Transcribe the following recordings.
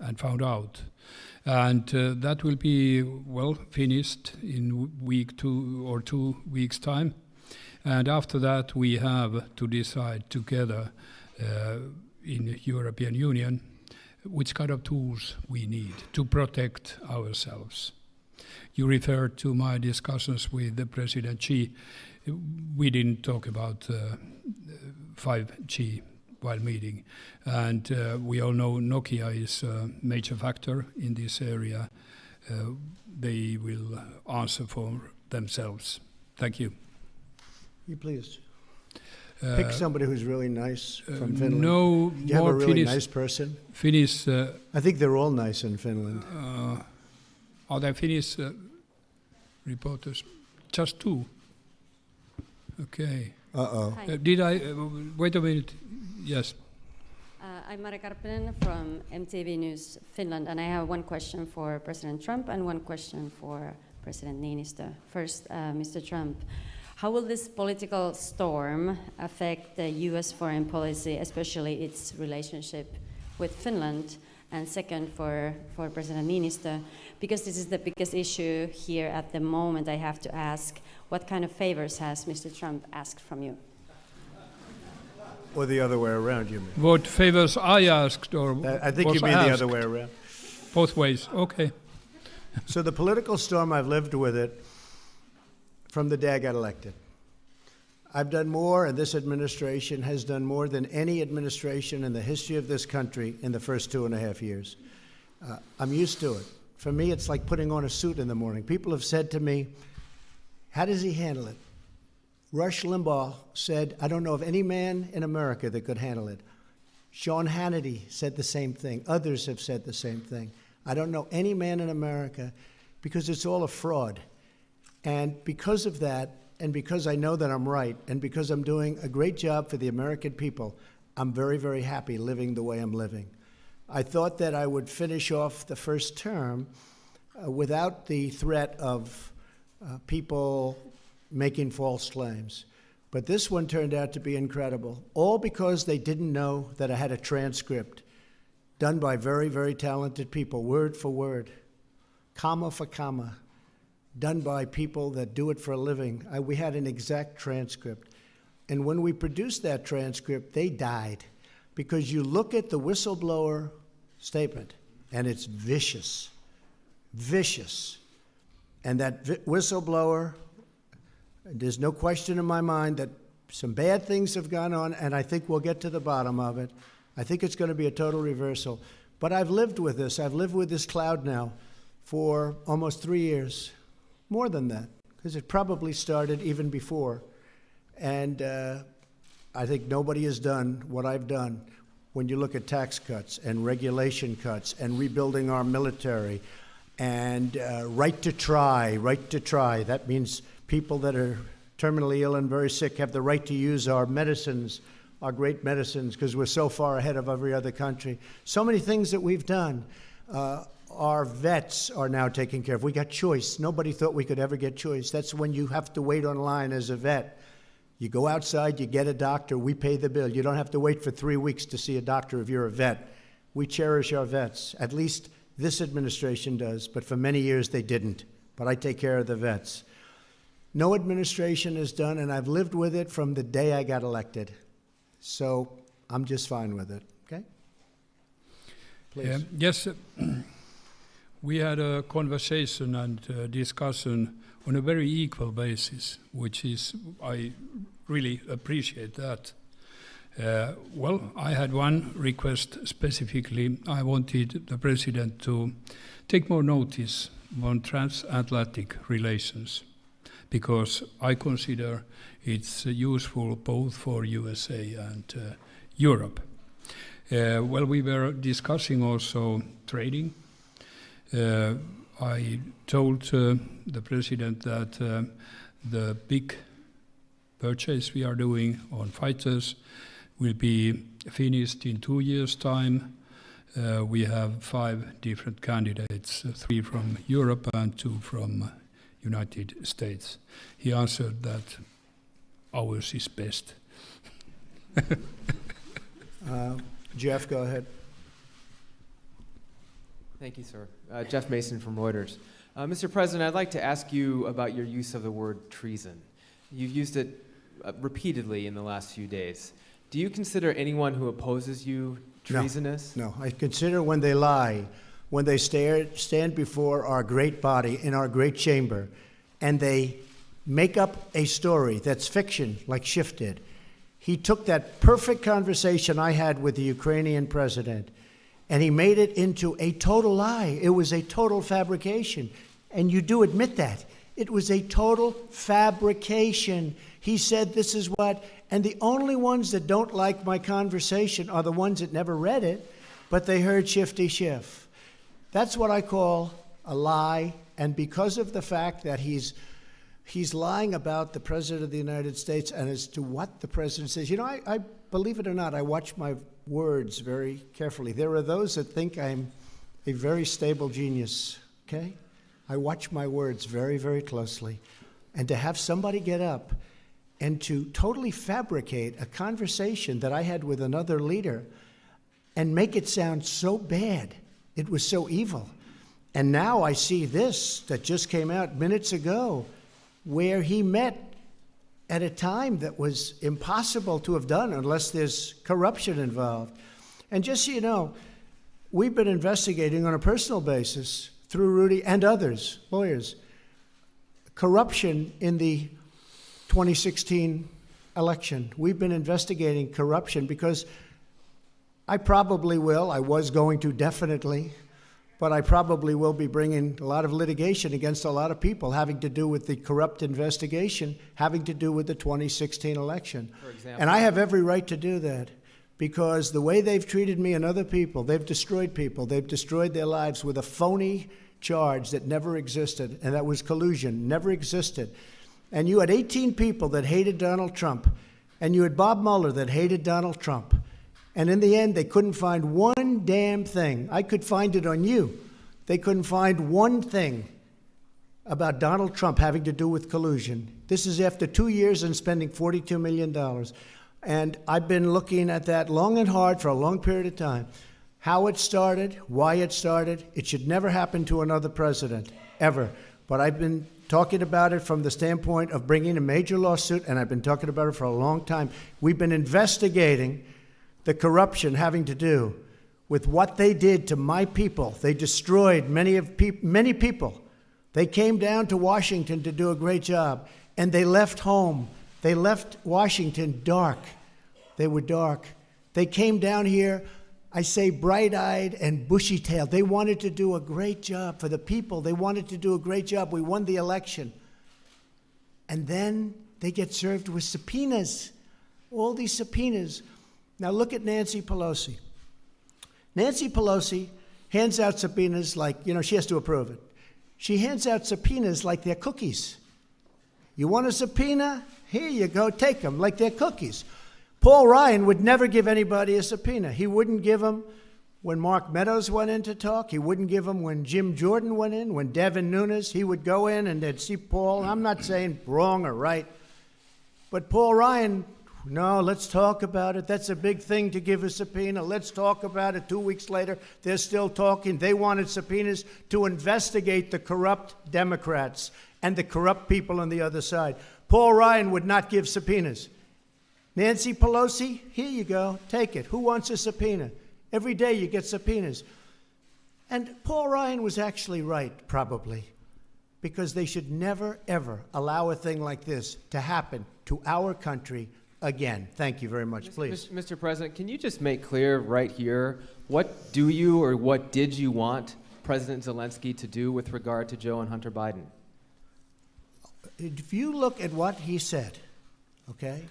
and found out. And that will be, well, finished in week 2 or 2 weeks' time. And after that, we have to decide together in the European Union which kind of tools we need to protect ourselves. You referred to my discussions with the President Xi. We didn't talk about 5G while meeting. And we all know Nokia is a major factor in this area. They will answer for themselves. Thank you. You please. Pick somebody who's really nice from Finland. No, do you have a really nice person? Finnish. I think they're all nice in Finland. Are there Finnish reporters? Just 2. Okay. Uh-oh. Did I? Wait a minute. Yes. I'm Mari Karppinen from MTV News Finland, and I have one question for President Trump and one question for President Niinistö. First, Mr. Trump, how will this political storm affect the U.S. foreign policy, especially its relationship with Finland? And second, for President Niinistö, because this is the biggest issue here at the moment, I have to ask, what kind of favors has Mr. Trump asked from you? Or the other way around, you mean? What favors I asked, or I think you mean asked? the other way around. Both ways, okay. So the political storm, I've lived with it from the day I got elected. I've done more, and this administration has done more than any administration in the history of this country in the first 2.5 years. I'm used to it. For me, it's like putting on a suit in the morning. People have said to me, how does he handle it? Rush Limbaugh said, I don't know of any man in America that could handle it. Sean Hannity said the same thing. Others have said the same thing. I don't know any man in America because it's all a fraud. And because of that, and because I know that I'm right, and because I'm doing a great job for the American people, I'm very, very happy living the way I'm living. I thought that I would finish off the first term without the threat of people making false claims. But this one turned out to be incredible, all because they didn't know that I had a transcript done by very, very talented people, word for word, comma for comma, done by people that do it for a living. We had an exact transcript. And when we produced that transcript, they died. Because you look at the whistleblower statement, and it's vicious, vicious. And that whistleblower, there's no question in my mind that some bad things have gone on, and I think we'll get to the bottom of it. I think it's going to be a total reversal. But I've lived with this. I've lived with this cloud now for almost 3 years. More than that, because it probably started even before. And I think nobody has done what I've done when you look at tax cuts and regulation cuts and rebuilding our military and right to try. That means people that are terminally ill and very sick have the right to use our medicines, our great medicines, because we're so far ahead of every other country. So many things that we've done. Our vets are now taken care of. We got choice. Nobody thought we could ever get choice. That's when you have to wait online as a vet. You go outside, you get a doctor, we pay the bill. You don't have to wait for 3 weeks to see a doctor if you're a vet. We cherish our vets. At least this administration does, but for many years they didn't. But I take care of the vets. No administration has done, and I've lived with it from the day I got elected. So I'm just fine with it, okay? Please. Yes. We had a conversation and discussion on a very equal basis, which is, I really appreciate that. Well, I had one request specifically. I wanted the President to take more notice on transatlantic relations, because I consider it's useful both for USA and Europe. Well, we were discussing also trading. I told the President that the big purchase we are doing on fighters will be finished in 2 years' time. We have 5 different candidates, 3 from Europe and 2 from United States. He answered that ours is best. Jeff, go ahead. Thank you, sir. Jeff Mason from Reuters. Mr. President, I'd like to ask you about your use of the word treason. You've used it repeatedly in the last few days. Do you consider anyone who opposes you treasonous? No, I consider when they lie, when they stand before our great body in our great chamber, and they make up a story that's fiction, like Schiff did. He took that perfect conversation I had with the Ukrainian president, and he made it into a total lie. It was a total fabrication. And you do admit that. It was a total fabrication. He said this is what, and the only ones that don't like my conversation are the ones that never read it, but they heard Shifty Schiff. That's what I call a lie, and because of the fact that he's lying about the President of the United States and as to what the President says. You know, I believe it or not, I watch my words very carefully. There are those that think I'm a very stable genius, okay? I watch my words very, very closely. And to have somebody get up and to totally fabricate a conversation that I had with another leader and make it sound so bad, it was so evil. And now I see this that just came out minutes ago, where he met at a time that was impossible to have done unless there's corruption involved. And just so you know, we've been investigating on a personal basis through Rudy and others, lawyers, corruption in the 2016 election. We've been investigating corruption because I was going to definitely, but I probably will be bringing a lot of litigation against a lot of people having to do with the corrupt investigation, having to do with the 2016 election. For example. And I have every right to do that because the way they've treated me and other people, they've destroyed people. They've destroyed their lives with a phony charge that never existed, and that was collusion, never existed. And you had 18 people that hated Donald Trump, and you had Bob Mueller that hated Donald Trump. And in the end, they couldn't find one damn thing. I could find it on you. They couldn't find one thing about Donald Trump having to do with collusion. This is after 2 years and spending $42 million. And I've been looking at that long and hard for a long period of time. How it started, why it started. It should never happen to another president, ever. But I've been talking about it from the standpoint of bringing a major lawsuit, and I've been talking about it for a long time. We've been investigating the corruption having to do with what they did to my people. They destroyed many people. They came down to Washington to do a great job, and they left home. They left Washington dark. They were dark. They came down here, I say bright-eyed and bushy-tailed. They wanted to do a great job for the people. They wanted to do a great job. We won the election. And then they get served with subpoenas, all these subpoenas. Now look at Nancy Pelosi. Nancy Pelosi hands out subpoenas like, she has to approve it. She hands out subpoenas like they're cookies. You want a subpoena? Here you go, take them, like they're cookies. Paul Ryan would never give anybody a subpoena. He wouldn't give them when Mark Meadows went in to talk. He wouldn't give them when Jim Jordan went in, when Devin Nunes. He would go in and they'd see Paul. I'm not saying wrong or right, but Paul Ryan, no, let's talk about it. That's a big thing to give a subpoena. Let's talk about it. 2 weeks later, they're still talking. They wanted subpoenas to investigate the corrupt Democrats and the corrupt people on the other side. Paul Ryan would not give subpoenas. Nancy Pelosi, here you go, take it. Who wants a subpoena? Every day you get subpoenas. And Paul Ryan was actually right, probably, because they should never, ever allow a thing like this to happen to our country again. Thank you very much, please. Mr. President, can you just make clear right here, what do you or what did you want President Zelensky to do with regard to Joe and Hunter Biden? If you look at what he said, okay,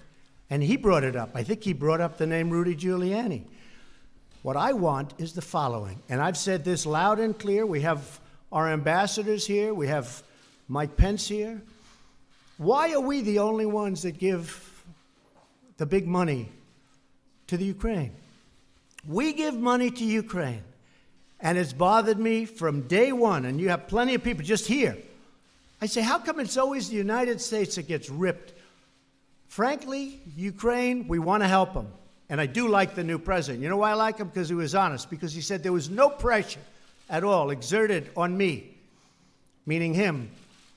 and he brought it up. I think he brought up the name Rudy Giuliani. What I want is the following, and I've said this loud and clear. We have our ambassadors here. We have Mike Pence here. Why are we the only ones that give the big money to the Ukraine? We give money to Ukraine, and it's bothered me from day one, and you have plenty of people just here. I say, how come it's always the United States that gets ripped? Frankly, Ukraine, we want to help them. And I do like the new president. You know why I like him? Because he was honest. Because he said there was no pressure at all exerted on me, meaning him,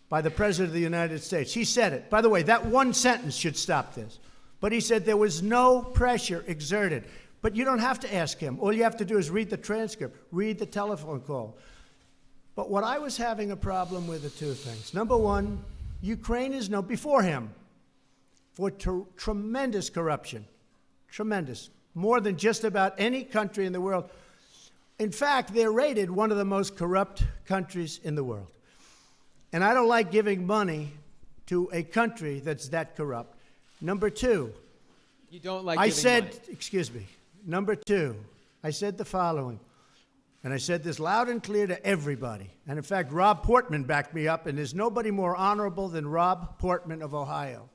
by the President of the United States. He said it. By the way, that one sentence should stop this. But he said there was no pressure exerted. But you don't have to ask him. All you have to do is read the transcript, read the telephone call. But what I was having a problem with are two things. Number one, Ukraine is known before him for tremendous corruption. Tremendous. More than just about any country in the world. In fact, they're rated one of the most corrupt countries in the world. And I don't like giving money to a country that's that corrupt. Number two, You don't like I giving said, money. excuse me, number two, I said the following, and I said this loud and clear to everybody. And in fact, Rob Portman backed me up, and there's nobody more honorable than Rob Portman of Ohio.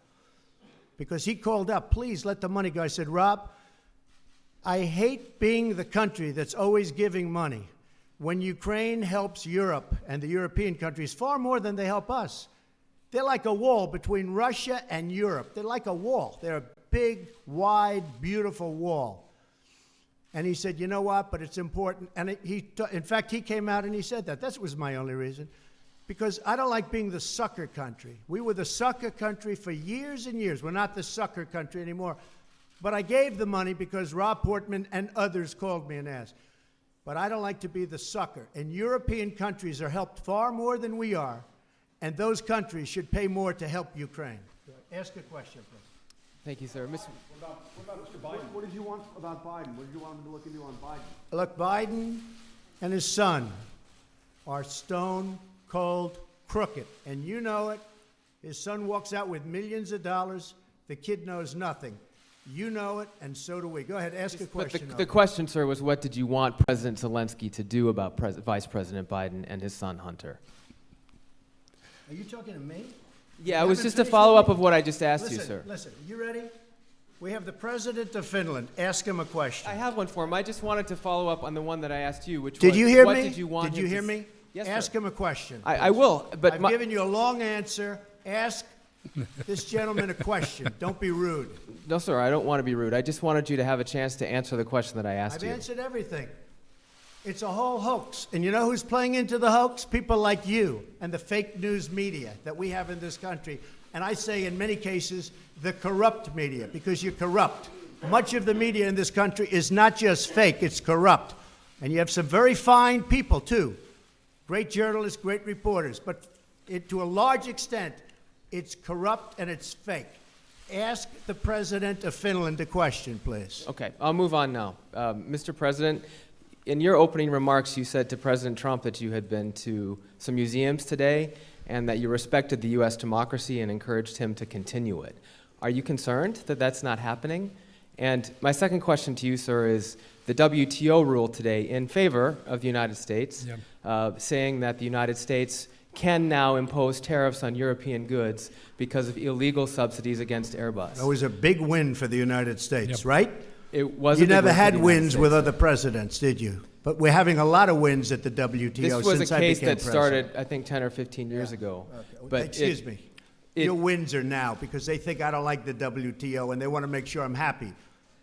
Because he called up, please let the money go. I said, Rob, I hate being the country that's always giving money. When Ukraine helps Europe and the European countries far more than they help us. They're like a wall between Russia and Europe. They're like a wall. They're a big, wide, beautiful wall. And he said, you know what, but it's important. And in fact, he came out and he said that. That was my only reason. Because I don't like being the sucker country. We were the sucker country for years and years. We're not the sucker country anymore. But I gave the money because Rob Portman and others called me and asked. But I don't like to be the sucker. And European countries are helped far more than we are. And those countries should pay more to help Ukraine. Ask a question, please. Thank you, sir. Mr. What about Mr. Biden? What did you want about Biden? What did you want him to look into on Biden? Look, Biden and his son are stone cold crooked. And you know it. His son walks out with millions of dollars. The kid knows nothing. You know it, and so do we. Go ahead, ask a question. But the question, sir, was what did you want President Zelensky to do about Vice President Biden and his son Hunter? Are you talking to me? Yeah, it You was haven't just a finished follow-up with of me? what I just asked you, Listen, sir. listen. You ready? We have the President of Finland. Ask him a question. I have one for him. I just wanted to follow up on the one that I asked you, which Did was, you hear what me? did you want Did you him hear to me? Yes, Ask sir. him a question. I will, but I've my, given you a long answer. Ask this gentleman a question. Don't be rude. no, sir, I don't want to be rude. I just wanted you to have a chance to answer the question that I asked I've you. answered everything. It's a whole hoax. And you know who's playing into the hoax? People like you and the fake news media that we have in this country. And I say in many cases, the corrupt media, because you're corrupt. Much of the media in this country is not just fake, it's corrupt. And you have some very fine people, too. Great journalists, great reporters. But to a large extent, it's corrupt and it's fake. Ask the President of Finland a question, please. Okay, I'll move on now. Mr. President, in your opening remarks, you said to President Trump that you had been to some museums today and that you respected the U.S. democracy and encouraged him to continue it. Are you concerned that that's not happening? And my second question to you, sir, is the WTO ruled today in favor of the United States, saying that the United States can now impose tariffs on European goods because of illegal subsidies against Airbus. That was a big win for the United States, Yep. right? It was You a big never win for had the United wins States, with sir. other presidents, did you? But we're having a lot of wins at the WTO This was since a I case became that started, president. I think, 10 or 15 years ago. Okay. But Excuse me. Your wins are now because they think I don't like the WTO and they want to make sure I'm happy.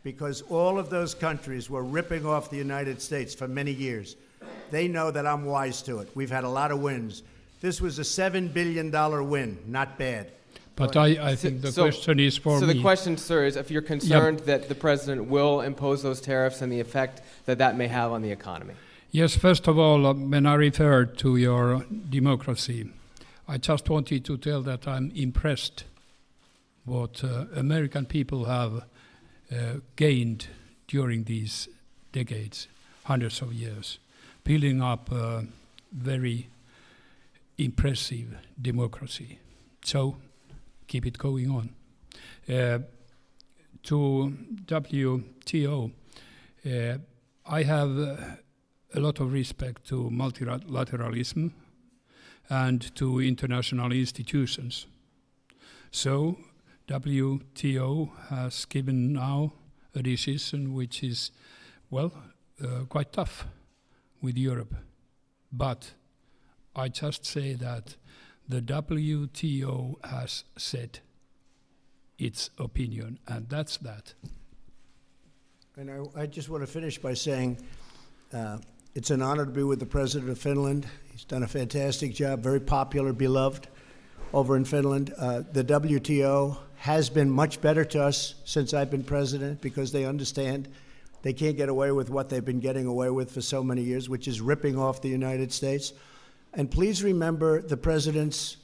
Because all of those countries were ripping off the United States for many years. They know that I'm wise to it. We've had a lot of wins. This was a $7 billion win. Not bad. But I think the question is for So me. the question, sir, is if you're concerned that the president will impose those tariffs and the effect that that may have on the economy. Yes, first of all, when I referred to your democracy, I just wanted to tell that I'm impressed what American people have gained during these decades, hundreds of years, building up a very impressive democracy. So keep it going on. To WTO, I have a lot of respect to multilateralism and to international institutions. So WTO has given now a decision which is, well, quite tough with Europe. But I just say that the WTO has said its opinion, and that's that. And I just want to finish by saying It's an honor to be with the President of Finland. He's done a fantastic job, very popular, beloved over in Finland. The WTO has been much better to us since I've been president because they understand they can't get away with what they've been getting away with for so many years, which is ripping off the United States. And please remember the President's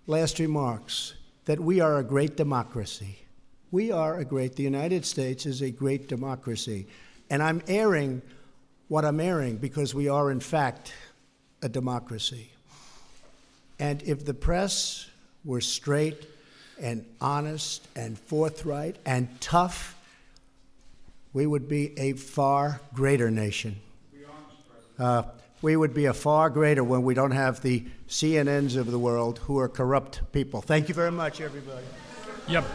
last remarks, that we are a great democracy. The United States is a great democracy. And I'm airing what I'm airing because we are, in fact, a democracy. And if the press were straight and honest and forthright and tough, we would be a far greater nation. We would be a far greater when we don't have the CNNs of the world who are corrupt people. Thank you very much, everybody. Yep.